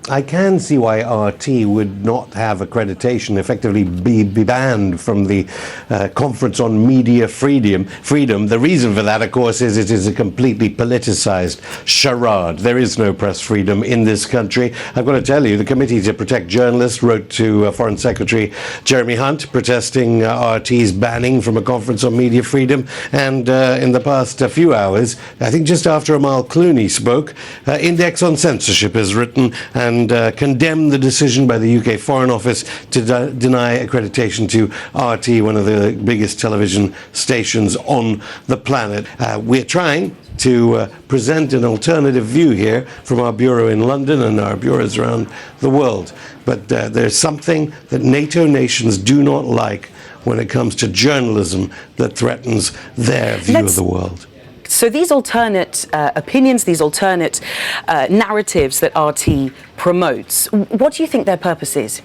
I can see why RT would not have accreditation, effectively be banned from the Conference on Media Freedom. The reason for that, of course, is it is a completely politicized charade. There is no press freedom in this country. I've got to tell you, the Committee to Protect Journalists wrote to Foreign Secretary Jeremy Hunt protesting RT's banning from a Conference on Media Freedom. And in the past few hours, I think just after Amal Clooney spoke, Index on Censorship has written and condemned the decision by the UK Foreign Office to deny accreditation to RT, one of the biggest television stations on the planet. We're trying to present an alternative view here from our bureau in London and our bureaus around the world. But there's something that NATO nations do not like when it comes to journalism that threatens their view of the world. So these alternate opinions, these alternate narratives that RT promotes, what do you think their purpose is?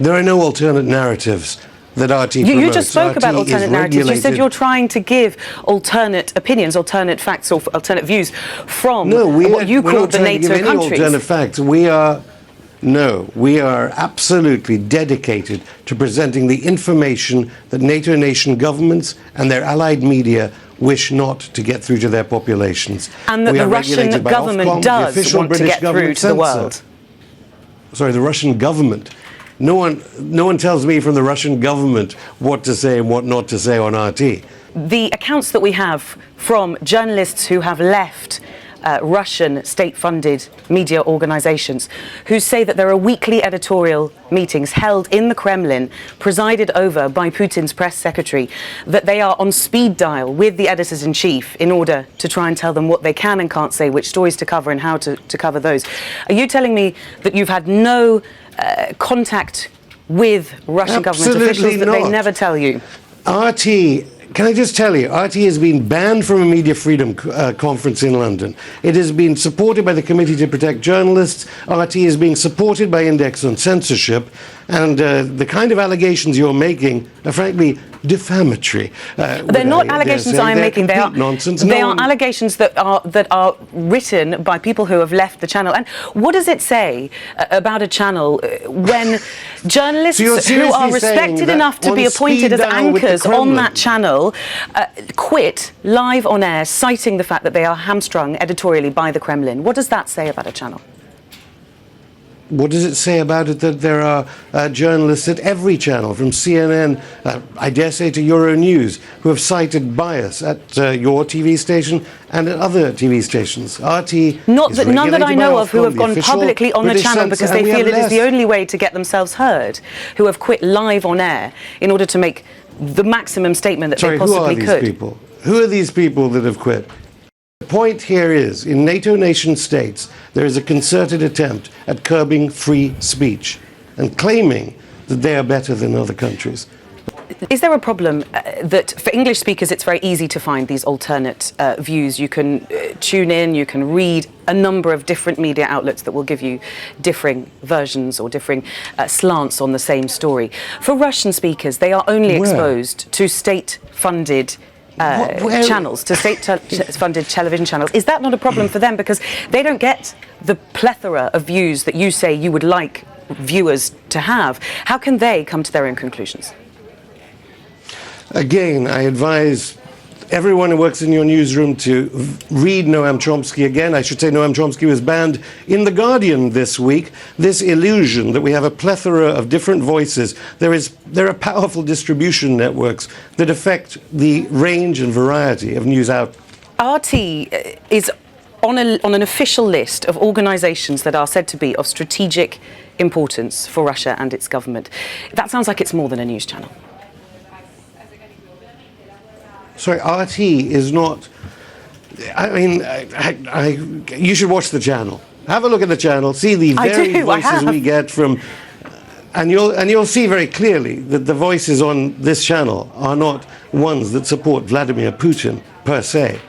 There are no alternate narratives that RT promotes. You just spoke about alternate narratives. You said you're trying to give alternate opinions, alternate facts, or alternate views from what you call the NATO countries. Alternate facts. We are absolutely dedicated to presenting the information that NATO nation governments and their allied media wish not to get through to their populations. And that the Russian government does want to get through to the world. Sorry, the Russian government. No one tells me from the Russian government what to say and what not to say on RT. The accounts that we have from journalists who have left Russian state-funded media organizations who say that there are weekly editorial meetings held in the Kremlin, presided over by Putin's press secretary, that they are on speed dial with the editors-in-chief in order to try and tell them what they can and can't say, which stories to cover and how to cover those. Are you telling me that you've had no contact with Russian government officials, that they never tell you? RT, can I just tell you, RT has been banned from a media freedom conference in London. It has been supported by the Committee to Protect Journalists. RT is being supported by Index on Censorship. And the kind of allegations you're making are frankly defamatory. They're not allegations I'm making. They are nonsense. They are allegations that are written by people who have left the channel. And what does it say about a channel when journalists who are respected enough to be appointed as anchors on that channel quit live on air, citing the fact that they are hamstrung editorially by the Kremlin? What does that say about a channel? What does it say about it that there are journalists at every channel, from CNN, I dare say, to Euronews, who have cited bias at your TV station and at other TV stations? None that I know of who have gone publicly on the channel because they feel it is the only way to get themselves heard, who have quit live on air in order to make the maximum statement that they possibly could. Who are these people that have quit? The point here is, in NATO nation states, there is a concerted attempt at curbing free speech and claiming that they are better than other countries. Is there a problem that for English speakers it's very easy to find these alternate views? You can tune in, you can read a number of different media outlets that will give you differing versions or differing slants on the same story. For Russian speakers, they are only exposed to state-funded channels, to state-funded television channels. Is that not a problem for them because they don't get the plethora of views that you say you would like viewers to have? How can they come to their own conclusions? Again, I advise everyone who works in your newsroom to read Noam Chomsky again. I should say Noam Chomsky was banned in The Guardian this week. This illusion that we have a plethora of different voices. There are powerful distribution networks that affect the range and variety of news outlets. RT is on an official list of organizations that are said to be of strategic importance for Russia and its government. That sounds like it's more than a news channel. Sorry, RT is not. I mean, you should watch the channel. Have a look at the channel. See the varied voices we get from, and you'll see very clearly that the voices on this channel are not ones that support Vladimir Putin per se.